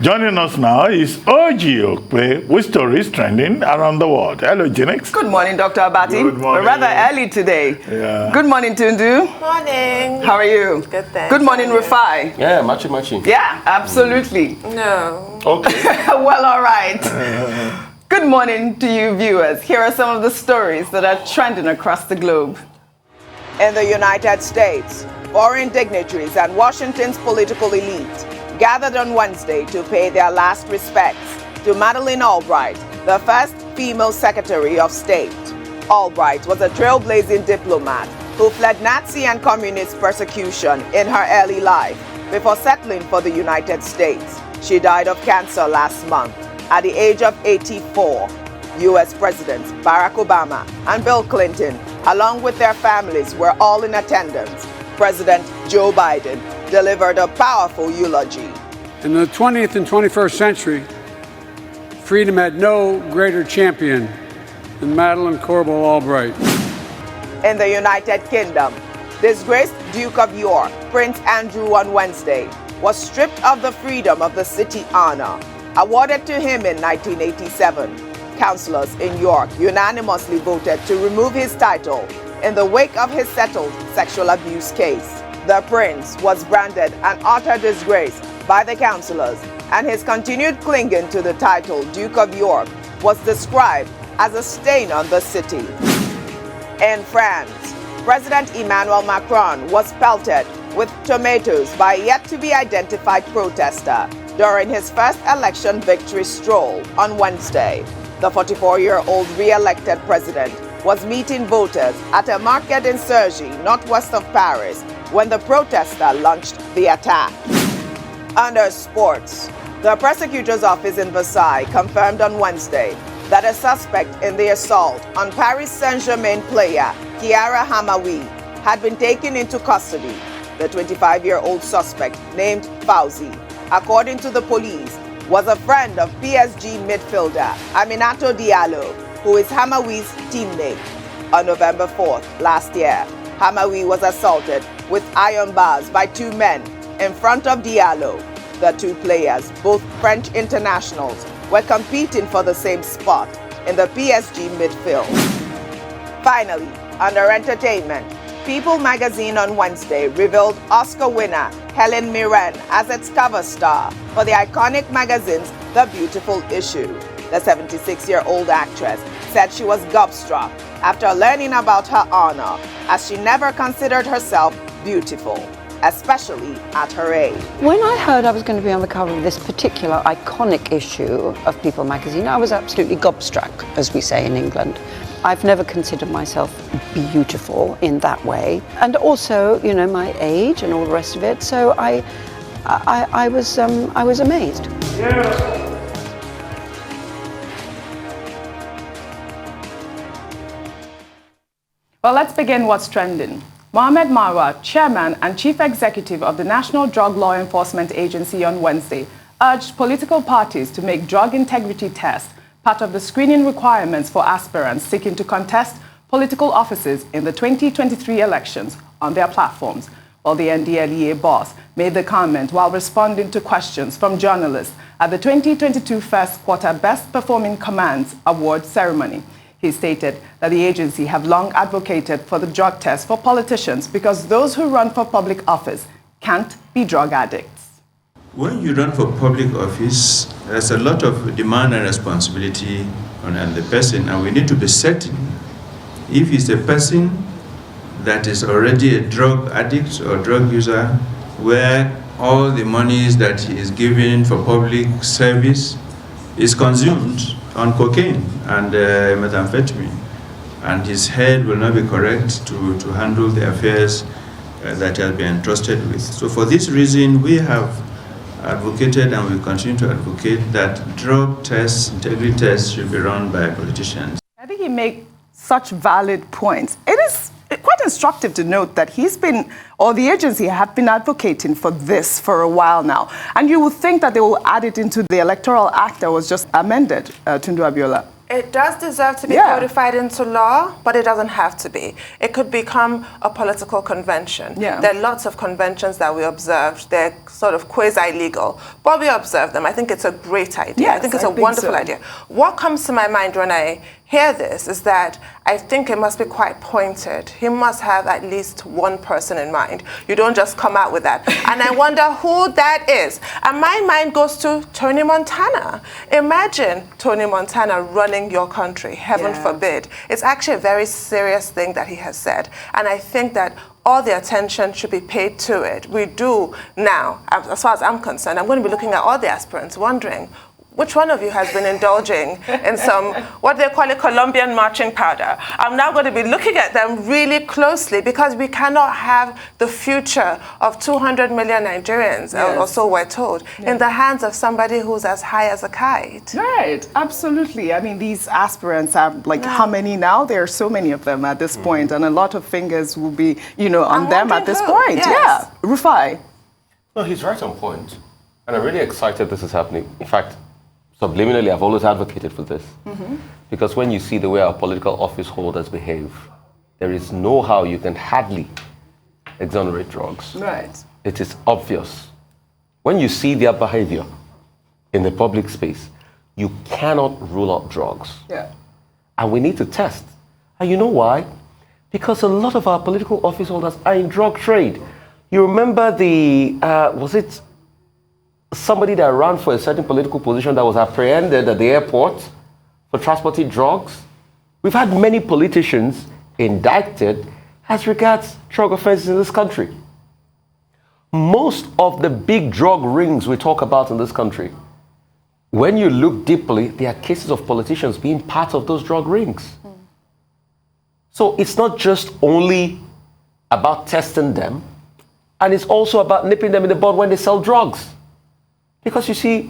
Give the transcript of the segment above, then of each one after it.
Joining us now is OjyOkpe with stories trending around the world. Hello, Jinx. Good morning, Dr. Abati. Good morning. We're rather early today. Yeah. Good morning, Tundu. Morning. How are you? Good, thanks. Good morning, Rufai. Yeah, machi. Yeah, absolutely. No. Okay. Well, all right. Good morning to you viewers. Here are some of the stories that are trending across the globe. In the United States, foreign dignitaries and Washington's political elite gathered on Wednesday to pay their last respects to Madeleine Albright, the first female Secretary of State. Albright was a trailblazing diplomat who fled Nazi and communist persecution in her early life before settling for the United States. She died of cancer last month at the age of 84. U.S. Presidents Barack Obama and Bill Clinton, along with their families, were all in attendance. President Joe Biden delivered a powerful eulogy. In the 20th and 21st century, freedom had no greater champion than Madeleine Albright. In the United Kingdom, disgraced Duke of York, Prince Andrew, on Wednesday was stripped of the freedom of the city honor awarded to him in 1987. Councillors in York unanimously voted to remove his title in the wake of his settled sexual abuse case. The prince was branded an utter disgrace by the councillors, and his continued clinging to the title Duke of York was described as a stain on the city. In France, President Emmanuel Macron was pelted with tomatoes by a yet-to-be-identified protester during his first election victory stroll on Wednesday. The 44-year-old re-elected president was meeting voters at a market in Cergy, northwest of Paris, when the protester launched the attack. Under sports, the prosecutor's office in Versailles confirmed on Wednesday that a suspect in the assault on Paris Saint-Germain player Kiara Hamraoui had been taken into custody. The 25-year-old suspect, named Fauzi, according to the police, was a friend of PSG midfielder Aminatou Diallo, who is Hamraoui's teammate. On November 4th last year, Hamraoui was assaulted with iron bars by two men in front of Diallo. The two players, both French internationals, were competing for the same spot in the PSG midfield. Finally, under entertainment, People magazine on Wednesday revealed Oscar winner Helen Mirren as its cover star for the iconic magazine's The Beautiful issue. The 76-year-old actress said she was gobstruck after learning about her honor, as she never considered herself beautiful, especially at her age. When I heard I was going to be on the cover of this particular iconic issue of People magazine, I was absolutely gobstruck, as we say in England. I've never considered myself beautiful in that way, and also, you know, my age and all the rest of it. So I was amazed. Yeah. Well, let's begin what's trending. Mohammed Marwa, chairman and chief executive of the National Drug Law Enforcement Agency, on Wednesday urged political parties to make drug integrity tests part of the screening requirements for aspirants seeking to contest political offices in the 2023 elections on their platforms. Well, the NDLEA boss made the comment while responding to questions from journalists at the 2022 First Quarter Best Performing Commands Award ceremony. He stated that the agency have long advocated for the drug test for politicians because those who run for public office can't be drug addicts. When you run for public office, there's a lot of demand and responsibility on the person, and we need to be certain if he's a person that is already a drug addict or drug user, where all the monies that he is given for public service is consumed on cocaine and methamphetamine, and his head will not be correct to handle the affairs that he has been entrusted with. So for this reason, we have advocated and will continue to advocate that drug tests, integrity tests, should be run by politicians. I think he makes such valid points. It is quite instructive to note that he's been, or the agency have been advocating for this for a while now. And you would think that they will add it into the Electoral Act that was just amended, Tundu Abiola. It does deserve to be Yeah. codified into law, but it doesn't have to be. It could become a political convention. Yeah. There are lots of conventions that we observed. They're sort of quasi-legal, but we observe them. I think it's a great idea. Yes, I think it's I a think wonderful so. idea. What comes to my mind when I hear this is that I think it must be quite pointed. He must have at least one person in mind. You don't just come out with that. And I wonder who that is. And my mind goes to Tony Montana. Imagine Tony Montana running your country, heaven Yeah. forbid. It's actually a very serious thing that he has said. And I think that all the attention should be paid to it. We do now, as far as I'm concerned, I'm going to be looking at all the aspirants, wondering, which one of you has been indulging in some, what they call it, Colombian marching powder? I'm now going to be looking at them really closely because we cannot have the future of 200 million Nigerians, or so we're told, in the hands of somebody who's as high as a kite. Right, absolutely. I mean, these aspirants are like, how many now? There are so many of them at this point, and a lot of fingers will be, on I'm them at wondering this who. point. Yes. Yeah, Rufai. No, he's right on point. And I'm really excited this is happening. In fact, subliminally, I've always advocated for this. Because when you see the way our political office holders behave, there is no how you can hardly exonerate drugs. Right. It is obvious. When you see their behavior in the public space, you cannot rule out drugs. Yeah. And we need to test. And you know why? Because a lot of our political office holders are in drug trade. You remember was it somebody that ran for a certain political position that was apprehended at the airport for transporting drugs? We've had many politicians indicted as regards drug offenses in this country. Most of the big drug rings we talk about in this country, when you look deeply, there are cases of politicians being part of those drug rings. So it's not just only about testing them, and it's also about nipping them in the bud when they sell drugs. Because you see,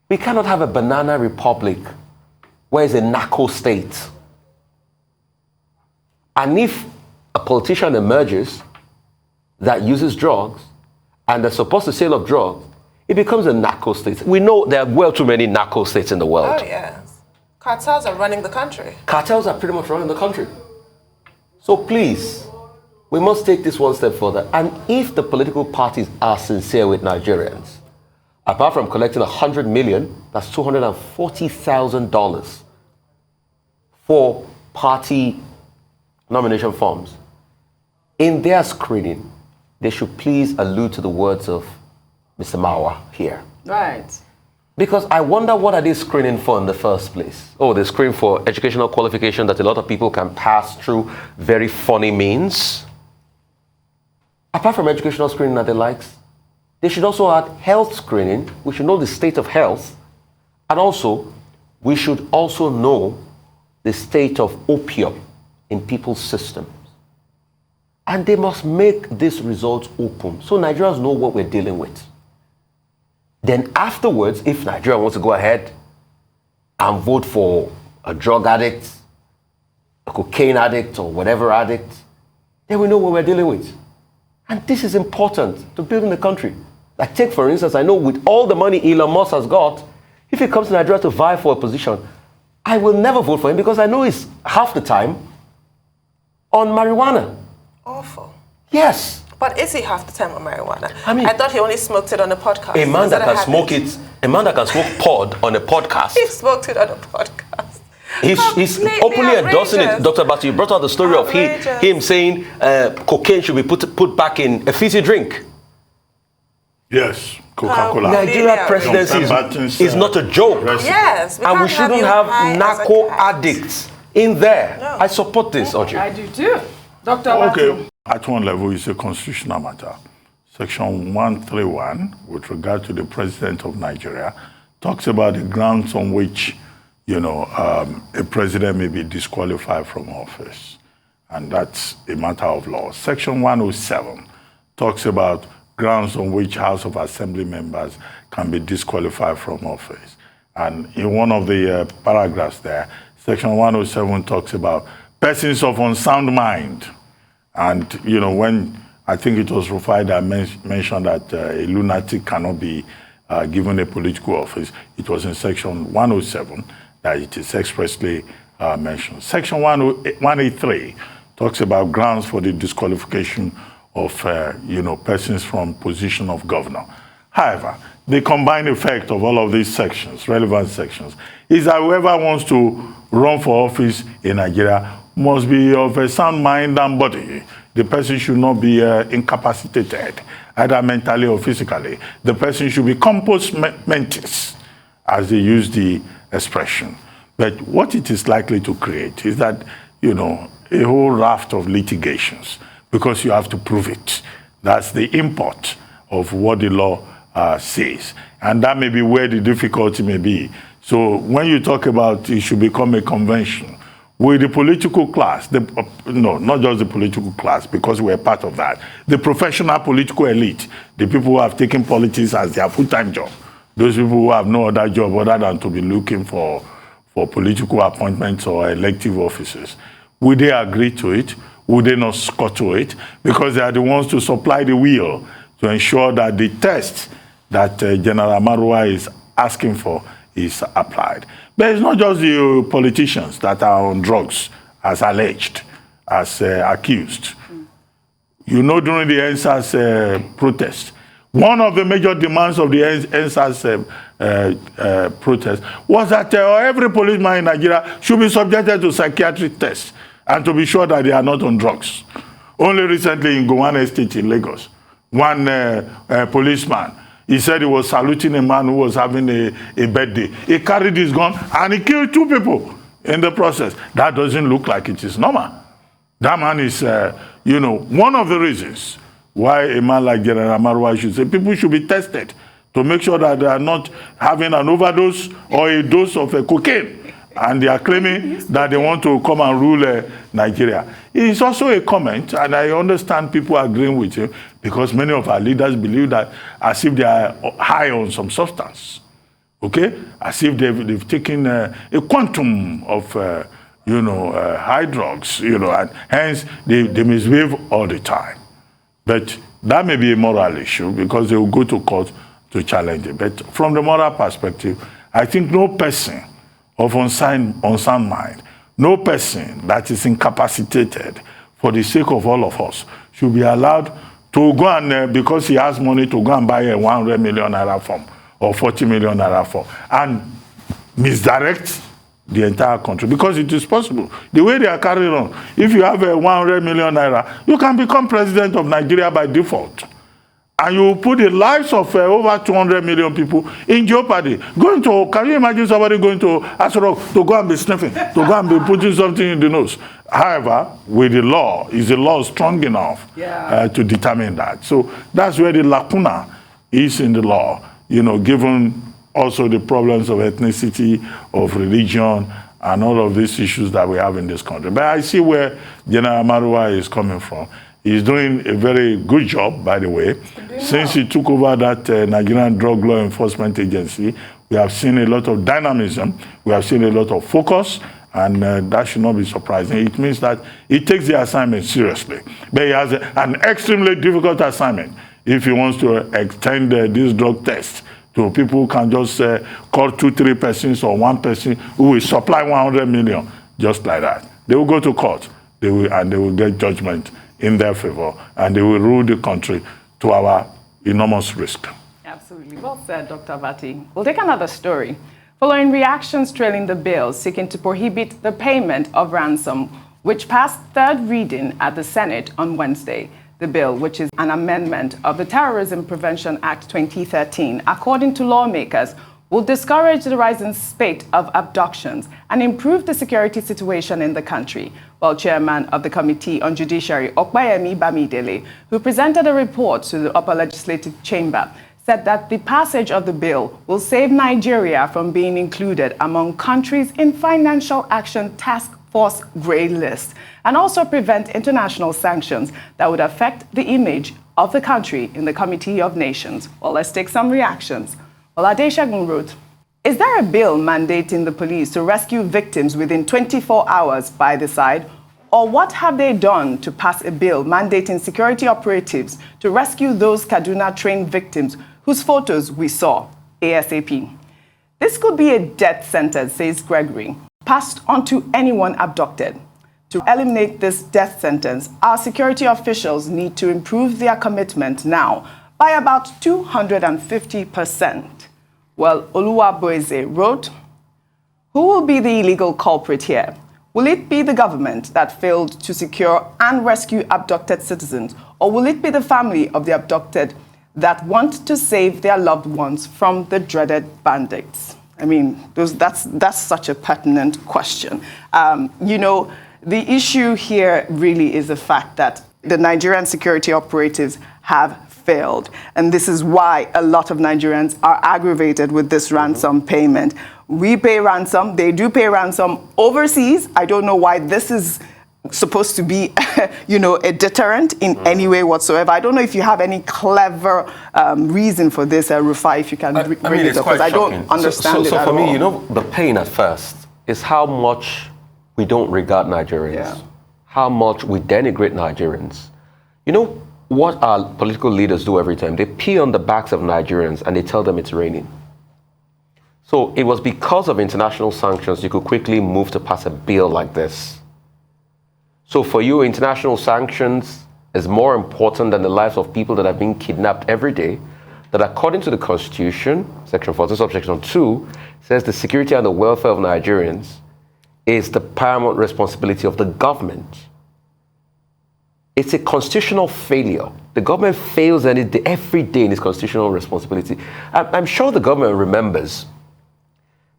we cannot have a banana republic where it's a narco state. And if a politician emerges that uses drugs and they're supposed to sell of drugs, it becomes a narco state. We know there are well too many narco states in the world. Oh, yes. Cartels are running the country. Cartels are pretty much running the country. So please, we must take this one step further. And if the political parties are sincere with Nigerians, apart from collecting 100 million, that's $240,000 for party nomination forms, in their screening, they should please allude to the words of Mr. Marwa here. Right. Because I wonder, what are they screening for in the first place? Oh, they screen for educational qualification that a lot of people can pass through very funny means. Apart from educational screening and the likes, they should also add health screening. We should know the state of health. And also, we should also know the state of opium in people's systems. And they must make these results open so Nigerians know what we're dealing with. Then afterwards, if Nigeria wants to go ahead and vote for a drug addict, a cocaine addict, or whatever addict, then we know what we're dealing with. And this is important to building the country. Like, take for instance, I know with all the money Elon Musk has got, if he comes to Nigeria to vie for a position, I will never vote for him because I know he's half the time on marijuana. Awful. Yes. But is he half the time on marijuana? I mean, I thought he only smoked it on a podcast. A man Is that it can habit? smoke it, a man that can smoke pod on a podcast. He smoked it on a podcast. He's Completely openly endorsing it. outrageous. Dr. Batu, you brought out the story of Outrageous. him saying cocaine should be put back in a fizzy drink. Yes, Coca-Cola. Nigeria presidency is not a joke. Yes. And we can't have shouldn't you have high as a narco kite. addicts in there. No. I support this, I Oji. do too. Dr. Okay, at one level, it's a constitutional matter. Section 131, with regard to the president of Nigeria, talks about the grounds on which, a president may be disqualified from office. And that's a matter of law. Section 107 talks about grounds on which House of Assembly members can be disqualified from office. And in one of the paragraphs there, Section 107 talks about persons of unsound mind. And, when I think it was Rufai that mentioned that a lunatic cannot be given a political office, it was in Section 107 that it is expressly mentioned. Section 183 talks about grounds for the disqualification of persons from position of governor. However, the combined effect of all of these sections, relevant sections, is that whoever wants to run for office in Nigeria must be of a sound mind and body. The person should not be incapacitated, either mentally or physically. The person should be compos mentis, as they use the expression. But what it is likely to create is that, a whole raft of litigations, because you have to prove it. That's the import of what the law says. And that may be where the difficulty may be. So when you talk about it should become a convention, with the political class, not just the political class, because we're part of that, the professional political elite, the people who have taken politics as their full-time job, those people who have no other job other than to be looking for political appointments or elective offices, would they agree to it? Would they not scuttle it? Because they are the ones to supply the wheel to ensure that the test that General Marwa is asking for is applied. But it's not just the politicians that are on drugs, as alleged, as accused. During the NSAS protest, one of the major demands of the NSAS protest was that every policeman in Nigeria should be subjected to psychiatric tests and to be sure that they are not on drugs. Only recently in Gowan Estate in Lagos, one policeman, he said he was saluting a man who was having a birthday. He carried his gun and he killed 2 people in the process. That doesn't look like it is normal. That man is, one of the reasons why a man like General Marwa should say people should be tested to make sure that they are not having an overdose or a dose of cocaine. And they are claiming that they want to come and rule Nigeria. It's also a comment, and I understand people agreeing with him, because many of our leaders believe that as if they are high on some substance, okay? As if they've taken a quantum of, high drugs, and hence they misbehave all the time. But that may be a moral issue, because they will go to court to challenge it. But from the moral perspective, I think no person of unsound mind, no person that is incapacitated for the sake of all of us should be allowed to go and, because he has money, to go and buy a 100 million naira form or 40 million naira form and misdirect the entire country, because it is possible. The way they are carrying on, if you have a 100 million naira, you can become president of Nigeria by default. And you put the lives of over 200 million people in jeopardy. Can you imagine somebody going to Asarok to go and be sniffing, to go and be putting something in the nose? However, with the law, is the law strong enough to determine that? So that's where the lacuna is in the law, given also the problems of ethnicity, of religion, and all of these issues that we have in this country. But I see where General Marwa is coming from. He's doing a very good job, by the way. Since he took over that Nigerian Drug Law Enforcement Agency, we have seen a lot of dynamism, we have seen a lot of focus, and that should not be surprising. It means that he takes the assignment seriously. But he has an extremely difficult assignment if he wants to extend this drug test to people who can just call 2-3 persons or 1 person who will supply 100 million, just like that. They will go to court, and they will get judgment in their favor, and they will rule the country to our enormous risk. Absolutely. Well said, Dr. Vati. We'll take another story. Following reactions trailing the bill seeking to prohibit the payment of ransom, which passed 3rd reading at the Senate on Wednesday. The bill, which is an amendment of the Terrorism Prevention Act 2013, according to lawmakers, will discourage the rising spate of abductions and improve the security situation in the country. While chairman of the Committee on Judiciary, Bamidele, who presented a report to the upper legislative chamber, said that the passage of the bill will save Nigeria from being included among countries in Financial Action Task Force grey list, and also prevent international sanctions that would affect the image of the country in the Committee of Nations. Well, let's take some reactions. Well, Adeshagun wrote, is there a bill mandating the police to rescue victims within 24 hours by the side? Or what have they done to pass a bill mandating security operatives to rescue those Kaduna-trained victims whose photos we saw ASAP? This could be a death sentence, says Gregory, passed on to anyone abducted. To eliminate this death sentence, our security officials need to improve their commitment now by about 250%. Well, Oluwaboeze wrote, who will be the illegal culprit here? Will it be the government that failed to secure and rescue abducted citizens, or will it be the family of the abducted that want to save their loved ones from the dreaded bandits? I mean, that's such a pertinent question. You know, the issue here really is the fact that the Nigerian security operatives have failed. And this is why a lot of Nigerians are aggravated with this ransom payment. We pay ransom, they do pay ransom overseas. I don't know why this is supposed to be, you know, a deterrent in any way whatsoever. I don't know if you have any clever reason for this, Rufai, if you can bring it up, because I don't understand it at all. So for me, you know, the pain at first is how much we don't regard Nigerians, how much we denigrate Nigerians. You know what our political leaders do every time? They pee on the backs of Nigerians and they tell them it's raining. So it was because of international sanctions you could quickly move to pass a bill like this. So for you, international sanctions is more important than the lives of people that are being kidnapped every day, that according to the Constitution, Section 14, Subsection 2, says the security and the welfare of Nigerians is the paramount responsibility of the government. It's a constitutional failure. The government fails every day in its constitutional responsibility. I'm sure the government remembers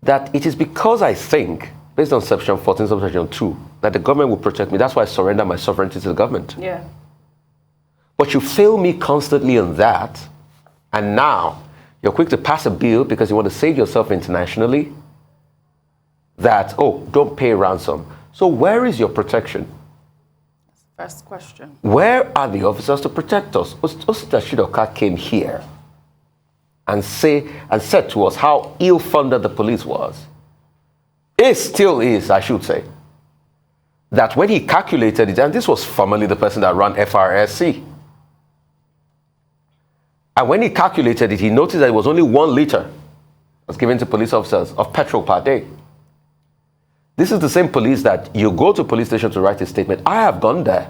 that it is because I think, based on Section 14, Subsection 2, that the government will protect me. That's why I surrender my sovereignty to the government. Yeah. But you fail me constantly on that, and now you're quick to pass a bill because you want to save yourself internationally that, oh, don't pay ransom. So where is your protection? First question. Where are the officers to protect us? OjyOkpe came here and said to us how ill-funded the police was. It still is, I should say, that when he calculated it, and this was formerly the person that ran FRSC, and when he calculated it, he noticed that it was only 1 liter was given to police officers of petrol per day. This is the same police that you go to police station to write a statement. I have gone there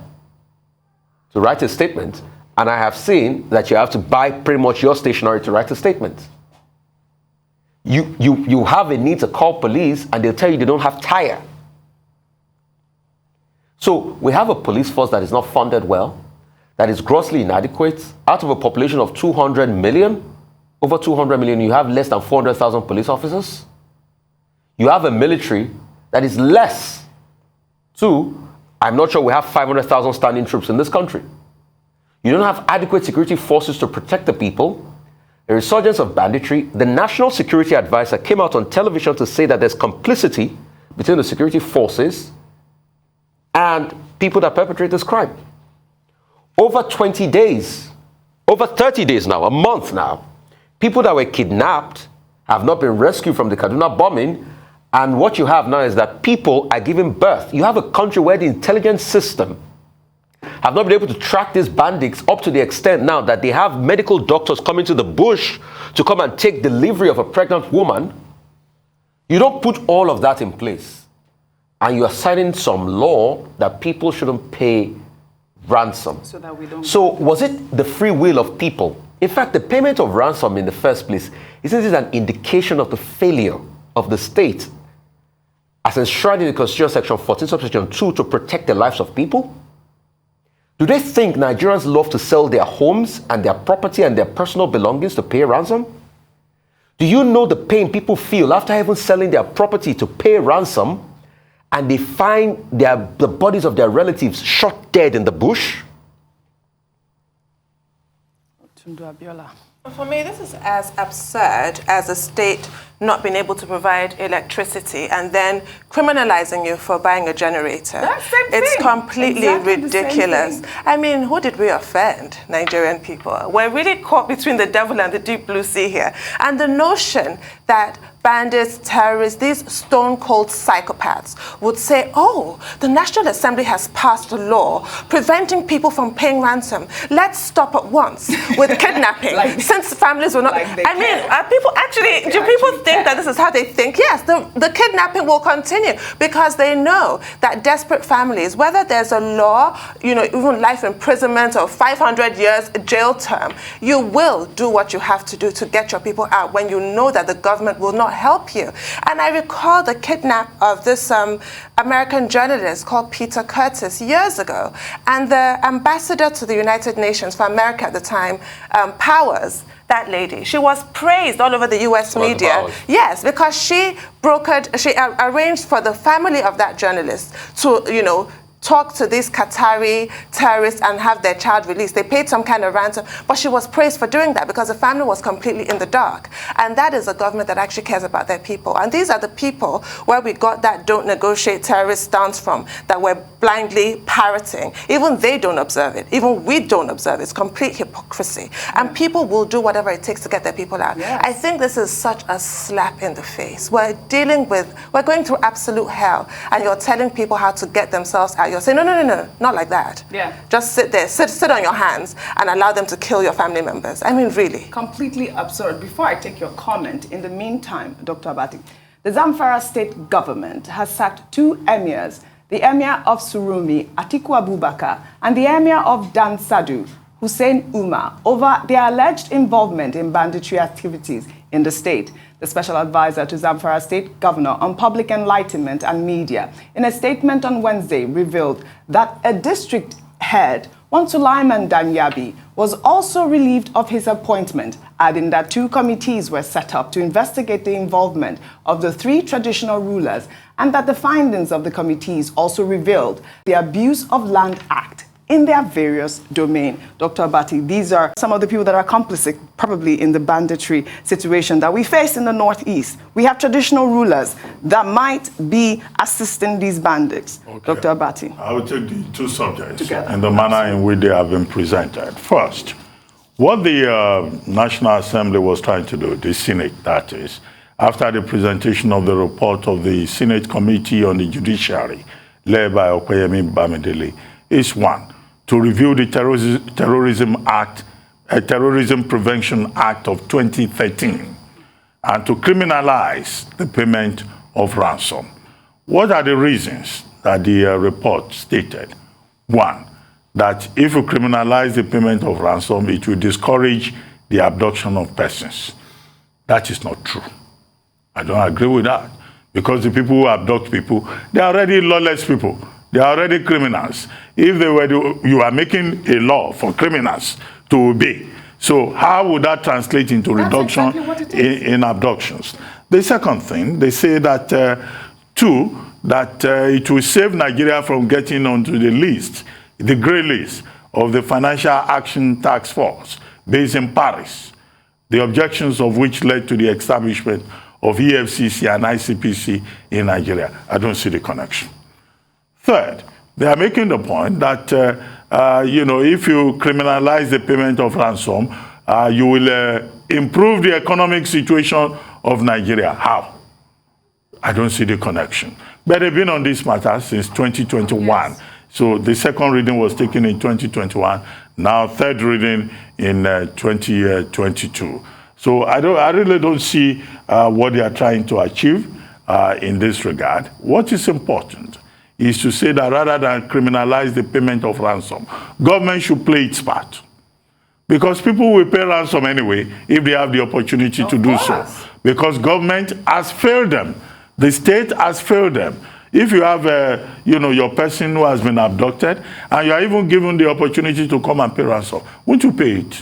to write a statement, and I have seen that you have to buy pretty much your stationery to write a statement. You have a need to call police, and they'll tell you they don't have tire. So we have a police force that is not funded well, that is grossly inadequate. Out of a population of 200 million, over 200 million, you have less than 400,000 police officers. You have a military that is less to, I'm not sure we have 500,000 standing troops in this country. You don't have adequate security forces to protect the people. A resurgence of banditry. The National Security Advisor came out on television to say that there's complicity between the security forces and people that perpetrate this crime. Over 20 days, over 30 days now, a month now, people that were kidnapped have not been rescued from the Kaduna bombing. And what you have now is that people are giving birth. You have a country where the intelligence system have not been able to track these bandits up to the extent now that they have medical doctors coming to the bush to come and take delivery of a pregnant woman. You don't put all of that in place, and you are signing some law that people shouldn't pay ransom. So was it the free will of people? In fact, the payment of ransom in the first place, isn't it an indication of the failure of the state as enshrined in the Constitution, Section 14, Subsection 2, to protect the lives of people? Do they think Nigerians love to sell their homes and their property and their personal belongings to pay ransom? Do you know the pain people feel after even selling their property to pay ransom, and they find the bodies of their relatives shot dead in the bush? For me, this is as absurd as a state not being able to provide electricity and then criminalizing you for buying a generator. It's completely ridiculous. I mean, who did we offend? Nigerian people. We're really caught between the devil and the deep blue sea here. And the notion that bandits, terrorists, these stone-cold psychopaths would say, oh, the National Assembly has passed a law preventing people from paying ransom. Let's stop at once with kidnapping, since families will not... I mean, do people think that this is how they think? Yes, the kidnapping will continue because they know that desperate families, whether there's a law, even life imprisonment or 500 years jail term, you will do what you have to do to get your people out when you know that the government will not help you. And I recall the kidnap of this American journalist called Peter Curtis years ago. And the ambassador to the United Nations for America at the time, Powers, that lady, she was praised all over the U.S. media. Yes, because she arranged for the family of that journalist to, talk to these Qatari terrorists and have their child released. They paid some kind of ransom, but she was praised for doing that because the family was completely in the dark. And that is a government that actually cares about their people. And these are the people where we got that don't negotiate terrorist stance from, that we're blindly parroting. Even they don't observe it. Even we don't observe it. It's complete hypocrisy. And people will do whatever it takes to get their people out. Yes. I think this is such a slap in the face. We're going through absolute hell, and you're telling people how to get themselves out. You're saying, no, not like that. Yeah. Just sit there, sit on your hands and allow them to kill your family members. I mean, really. Completely absurd. Before I take your comment, in the meantime, Dr. Abati, the Zamfara State Government has sacked 2 emirs, the Emir of Zurmi, Atiku Abubakar, and the Emir of Dansadau, Hussaini Umar, over their alleged involvement in banditry activities in the state. The special advisor to Zamfara State Governor on Public Enlightenment and Media, in a statement on Wednesday, revealed that a district head, Sulaiman Danyabi, was also relieved of his appointment, adding that 2 committees were set up to investigate the involvement of the 3 traditional rulers, and that the findings of the committees also revealed the Abuse of Land Act in their various domains. Dr. Abati, these are some of the people that are complicit, probably in the banditry situation that we face in the Northeast. We have traditional rulers that might be assisting these bandits. Okay. Dr. Abati. I will take the 2 subjects together in the manner in which they have been presented. First, what the National Assembly was trying to do, the Senate that is, after the presentation of the report of the Senate Committee on the Judiciary, led by Madeleine, is 1, to review the Terrorism Prevention Act of 2013 and to criminalize the payment of ransom. What are the reasons that the report stated? 1, that if you criminalize the payment of ransom, it will discourage the abduction of persons. That is not true. I don't agree with that, because the people who abduct people, they are already lawless people. They are already criminals. If they were you are making a law for criminals to obey. So how would that translate into reduction in abductions? The second thing, they say that, 2, that it will save Nigeria from getting onto the list, the grey list of the Financial Action Task Force based in Paris, the objections of which led to the establishment of EFCC and ICPC in Nigeria. I don't see the connection. Third, they are making the point that, if you criminalize the payment of ransom, you will improve the economic situation of Nigeria. How? I don't see the connection. But they've been on this matter since 2021. Yes. So the second reading was taken in 2021, now third reading in 2022. So I really don't see what they are trying to achieve in this regard. What is important is to say that rather than criminalize the payment of ransom, government should play its part. Because people will pay ransom anyway if they have the opportunity to do so. Because government has failed them. The state has failed them. If you have, your person who has been abducted, and you are even given the opportunity to come and pay ransom, won't you pay it?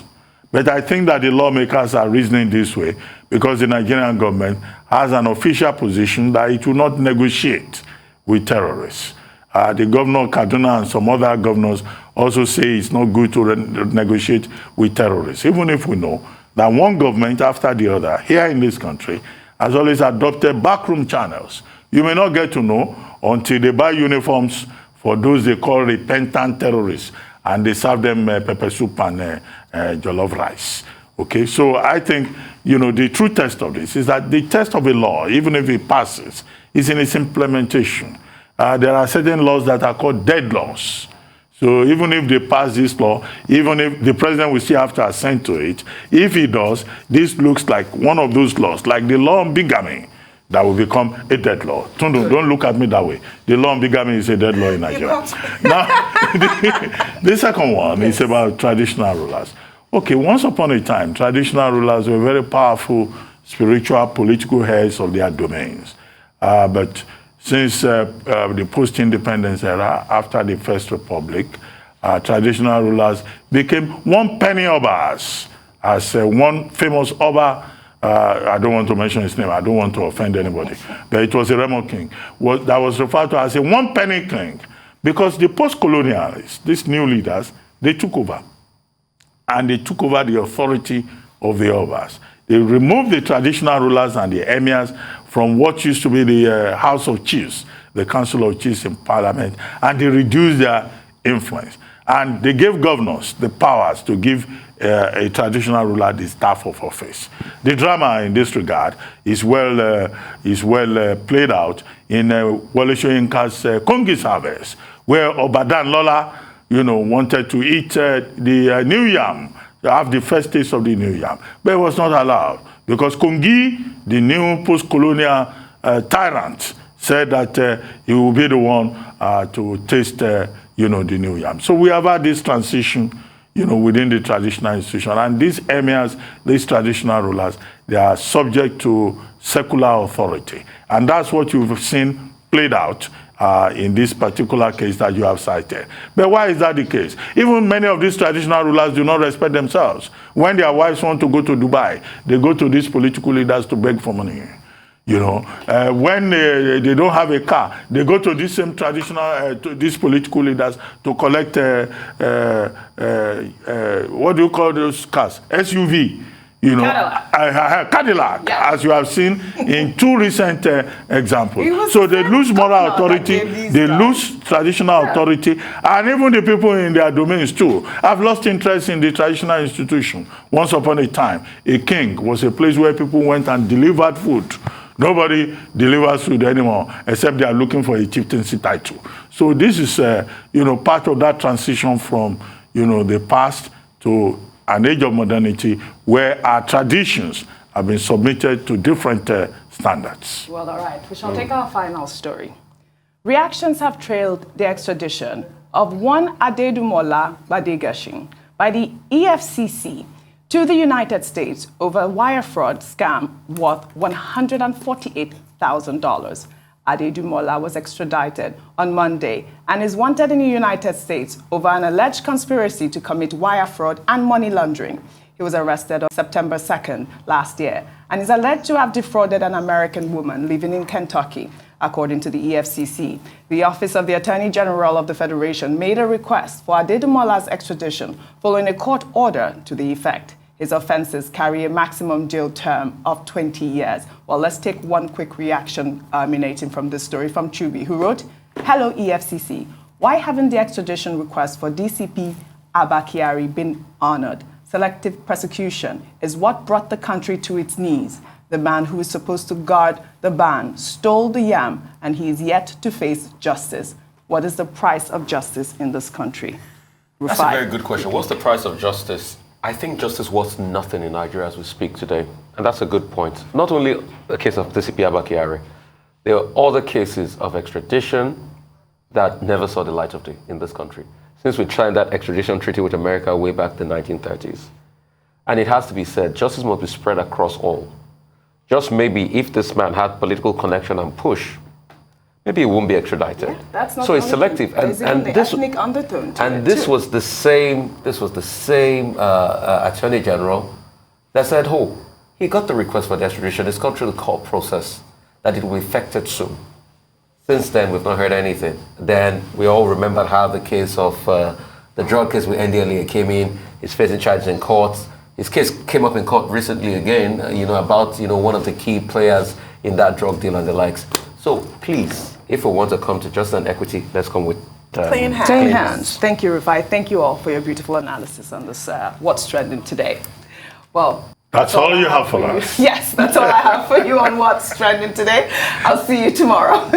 But I think that the lawmakers are reasoning this way because the Nigerian government has an official position that it will not negotiate with terrorists. The governor of Kaduna and some other governors also say it's not good to negotiate with terrorists, even if we know that one government after the other here in this country has always adopted backroom channels. You may not get to know until they buy uniforms for those they call repentant terrorists, and they serve them pepper soup and jollof rice. Okay, so I think, the true test of this is that the test of a law, even if it passes, is in its implementation. There are certain laws that are called dead laws. So even if they pass this law, even if the president will still have to assent to it, if he does, this looks like one of those laws, like the law on bigamy, that will become a dead law. Don't look at me that way. The law on bigamy is a dead law in Nigeria. Now, the second one is about traditional rulers. Okay, once upon a time, traditional rulers were very powerful spiritual, political heads of their domains. But since the post-independence era, after the First Republic, traditional rulers became one penny obas, as one famous oba, I don't want to mention his name, I don't want to offend anybody, but it was a Remo king, that was referred to as a one penny king, because the post-colonialists, these new leaders, they took over. And they took over the authority of the obas. They removed the traditional rulers and the emirs from what used to be the House of Chiefs, the Council of Chiefs in Parliament, and they reduced their influence. And they gave governors the powers to give a traditional ruler the staff of office. The drama in this regard is well played out in Wole Soyinka's Kongi's harvest, where Obadan Lola, wanted to eat the new yam, have the first taste of the new yam, but it was not allowed because Kongi, the new post-colonial tyrant, said that he will be the one to taste, the new yam. So we have had this transition, within the traditional institution, and these emirs, these traditional rulers, they are subject to secular authority, and that's what you've seen played out in this particular case that you have cited. But why is that the case? Even many of these traditional rulers do not respect themselves. When their wives want to go to Dubai, they go to these political leaders to beg for money. When they don't have a car, they go to these same traditional, these political leaders to collect, what do you call those cars? SUV. Cadillac, yeah. As you have seen in two recent examples. So they lose moral authority, they lose traditional authority, and even the people in their domains too have lost interest in the traditional institution. Once upon a time, a king was a place where people went and delivered food. Nobody delivers food anymore, except they are looking for a chieftaincy title. So this is, part of that transition from, the past to an age of modernity where our traditions have been submitted to different standards. Well, all right. We shall take our final story. Reactions have trailed the extradition of one Ademola Badegashin by the EFCC to the United States over a wire fraud scam worth $148,000. Ademola was extradited on Monday and is wanted in the United States over an alleged conspiracy to commit wire fraud and money laundering. He was arrested on September 2nd last year and is alleged to have defrauded an American woman living in Kentucky, according to the EFCC. The Office of the Attorney General of the Federation made a request for Ademola's extradition following a court order to the effect. His offenses carry a maximum jail term of 20 years. Well, let's take one quick reaction emanating from this story from Chubi, who wrote, "Hello, EFCC. Why haven't the extradition request for DCP Abba Kyari been honored? Selective prosecution is what brought the country to its knees. The man who is supposed to guard the ban stole the yam, and he is yet to face justice. What is the price of justice in this country?" That's a very good question. What's the price of justice? I think justice was nothing in Nigeria as we speak today. And that's a good point. Not only the case of DCP Abba Kyari, there are other cases of extradition that never saw the light of day in this country, since we signed that extradition treaty with America way back in the 1930s. And it has to be said, justice must be spread across all. Just maybe if this man had political connection and push, maybe he won't be extradited. Yeah, that's not so it's selective. And this ethnic undertone to and this was the same. This was the same Attorney General that said, "Oh, he got the request for the extradition. It's gone through the court process. That it will be effected soon." Since then, we've not heard anything. Then we all remember how the case of the drug case with NDLEA came in. He's facing charges in court. His case came up in court recently again. About one of the key players in that drug deal and the likes. So please, if we want to come to justice and equity, let's come with clean hands. Clean hands. Thank you, Rufai. Thank you all for your beautiful analysis on this, what's trending today. Well, that's all you have for us. Yes, that's all I have for you on What's Trending today. I'll see you tomorrow.